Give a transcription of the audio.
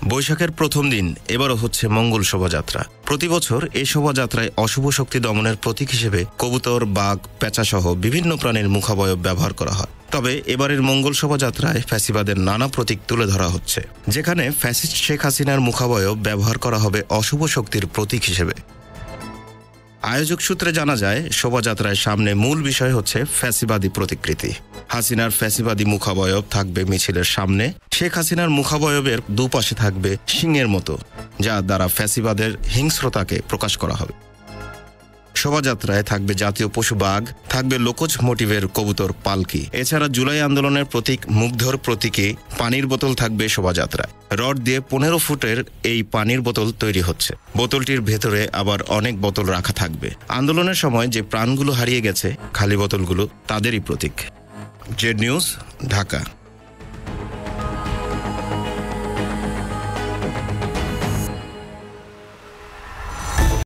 বৈশাখের প্রথম দিন এবারও হচ্ছে মঙ্গল শোভাযাত্রা। প্রতি বছর এই শোভাযাত্রায় অশুভ শক্তি দমনের প্রতীক হিসেবে কবুতর, বাঘ, পেঁচা সহ বিভিন্ন প্রাণীর মুখাবয়ব ব্যবহার করা হয়। তবে এবারের মঙ্গল শোভাযাত্রায় ফ্যাসিবাদের নানা প্রতীক তুলে ধরা হচ্ছে, যেখানে ফ্যাসিস্ট শেখ হাসিনার মুখাবয়ব ব্যবহার করা হবে অশুভ শক্তির প্রতীক হিসেবে। আয়োজক সূত্রে জানা যায়, শোভাযাত্রায় সামনে মূল বিষয় হচ্ছে ফ্যাসিবাদী প্রতিকৃতি। হাসিনার ফ্যাসিবাদী মুখাবয়ব থাকবে মিছিলের সামনে। শেখ হাসিনার মুখাবয়বের দুপাশে থাকবে সিংহের মতো, যা দ্বারা ফ্যাসিবাদের হিংস্রতাকে প্রকাশ করা হবে। শোভাযাত্রায় থাকবে জাতীয় পশু বাঘ, থাকবে লোকজ মোটিভের কবুতর পালকি। এছাড়া জুলাই আন্দোলনের প্রতীক মুগ্ধর প্রতীকে পানির বোতল থাকবে শোভাযাত্রায়। রড দিয়ে 15 ফুটের এই পানির বোতল তৈরি হচ্ছে। বোতলটির ভেতরে আবার অনেক বোতল রাখা থাকবে। আন্দোলনের সময় যে প্রাণগুলো হারিয়ে গেছে, খালি বোতলগুলো তাদেরই প্রতীক। Z news, Dhaka.